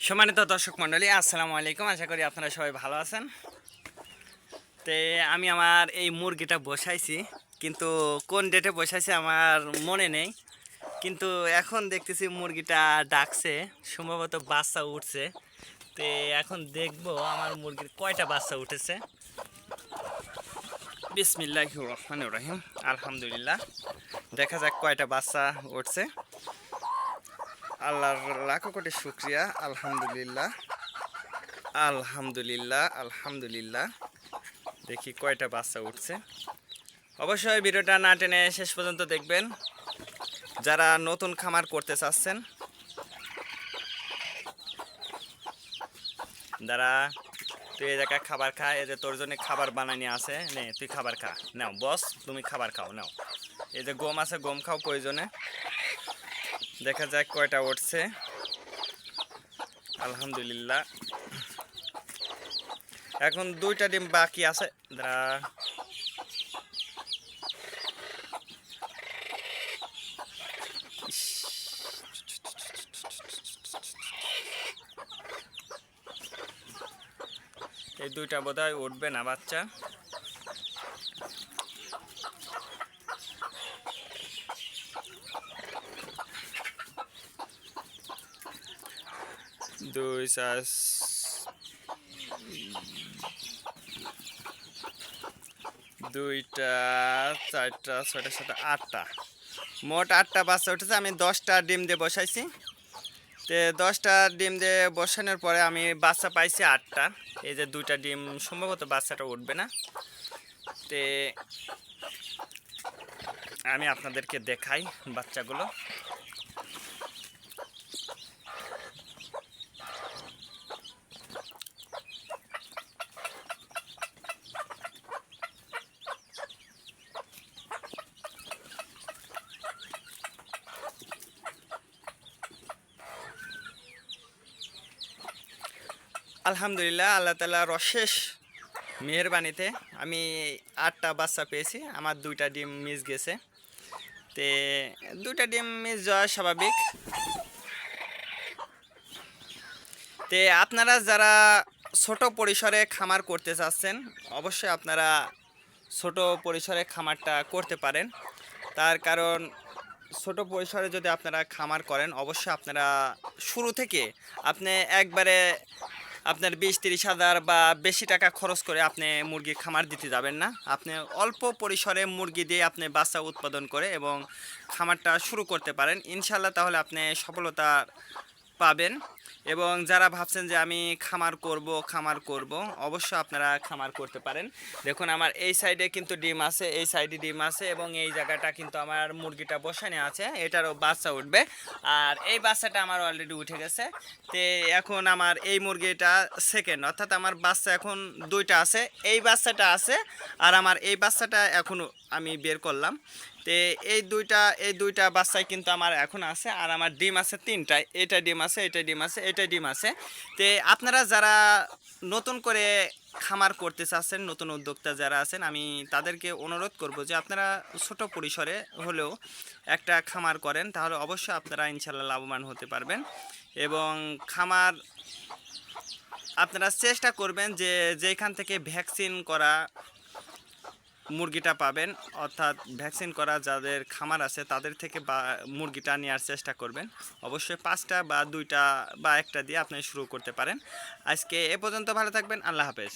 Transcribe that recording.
সম্মানিত দর্শক মণ্ডলী, আসসালামু আলাইকুম। আশা করি আপনারা সবাই ভালো আছেন। তে আমি আমার এই মুরগিটা বসাইছি, কিন্তু কোন ডেটে বসাইছি আমার মনে নেই। কিন্তু এখন দেখতেছি মুরগিটা ডাকছে, সম্ভবত বাচ্চা উঠছে। তে এখন দেখবো আমার মুরগির কয়টা বাচ্চা উঠেছে। বিসমিল্লাহির রহমানির রহিম। আলহামদুলিল্লাহ, দেখা যাক কয়টা বাচ্চা উঠছে। আল্লাহর লাখো কোটি শুক্রিয়া। আলহামদুলিল্লাহ, আলহামদুলিল্লাহ, আলহামদুলিল্লাহ। দেখি কয়টা বাচ্চা উঠছে। অবশ্যই ভিডিওটা না টেনে শেষ পর্যন্ত দেখবেন। যারা নতুন খামার করতে চাচ্ছেন, যারা তুই এই জায়গায় খাবার খা, এই যে তোর জন্য খাবার বানানি আছে, নে তুই খাবার খা। নাও বস, তুমি খাবার খাও, নাও। এই যে গম আছে, গম খাও প্রয়োজনে। দেখা যাক কয়টা উঠছে। আলহামদুলিল্লাহ, এখন 2টা ডিম বাকি আছে। দাঁড়া, এই 2টা বোধহয় উঠবে না বাচ্চা। দুই চার 2টা 4টা 6টা 7টা 8টা, মোট 8টা বাচ্চা উঠেছে। আমি 10টা ডিম দিয়ে বসাইছি। তে 10টা ডিম দিয়ে বসানোর পরে আমি বাচ্চা পাইছি 8টা। এই যে 2টা ডিম, সম্ভবত বাচ্চাটা উঠবে না। তে আমি আপনাদেরকে দেখাই বাচ্চাগুলো। আলহামদুলিল্লাহ, আল্লাহ তাআলার অশেষ মেহেরবানিতে আমি 8টা বাচ্চা পেয়েছি। আমার 2টা ডিম মিস গেছে। তে 2টা ডিম মিস যাওয়া স্বাভাবিক। তে আপনারা যারা ছোট পরিসরে খামার করতে চাচ্ছেন, অবশ্যই আপনারা ছোট পরিসরে খামারটা করতে পারেন। তার কারণ ছোট পরিসরে যদি আপনারা খামার করেন, অবশ্যই আপনারা শুরু থেকে আপনি একবারে আপনার 20-30 হাজার বা বেশি টাকা খরচ করে আপনি মুরগির খামার দিতে যাবেন না। আপনি অল্প পরিসরে মুরগি দিয়ে আপনি বাচ্চা উৎপাদন করে এবং খামারটা শুরু করতে পারেন ইনশাল্লাহ, তাহলে আপনি সফলতা পাবেন। এবং যারা ভাবছেন যে আমি খামার করব, অবশ্যই আপনারা খামার করতে পারেন। দেখুন আমার এই সাইডে কিন্তু ডিম আছে, এই সাইডে ডিম আছে, এবং এই জায়গাটা কিন্তু আমার মুরগিটা বসানো আছে, এটারও বাচ্চা উঠবে। আর এই বাচ্চাটা আমার অলরেডি উঠে গেছে। তে এখন আমার এই মুরগিটা সেকেন্ড, অর্থাৎ আমার বাচ্চা এখন 2টা আছে, এই বাচ্চাটা আছে, আর আমার এই বাচ্চাটা এখনও আমি বের করলাম। তে এই দুইটা বাচ্চাই কিন্তু আমার এখন আছে, আর আমার ডিম আছে 3টা। এটা ডিম আছে, এটা ডিম আছে, এটা ডিম আছে। তে আপনারা যারা নতুন করে খামার করতে চাচ্ছেন, নতুন উদ্যোক্তা যারা আছেন, আমি তাদেরকে অনুরোধ করব যে আপনারা ছোট পরিসরে হলেও একটা খামার করেন, তাহলে অবশ্যই আপনারা ইনশাল্লাহ লাভবান হতে পারবেন। এবং খামার আপনারা চেষ্টা করবেন যে যেখান থেকে ভ্যাকসিন করা মুরগিটা পাবেন, অর্থাৎ ভ্যাকসিন করা যাদের খামার আছে তাদের থেকে বা মুরগিটা নেওয়ার চেষ্টা করবেন। অবশ্যই 5টা বা 2টা বা 1টা দিয়ে আপনি শুরু করতে পারেন। আজকে এ পর্যন্ত, ভালো থাকবেন, আল্লাহ হাফেজ।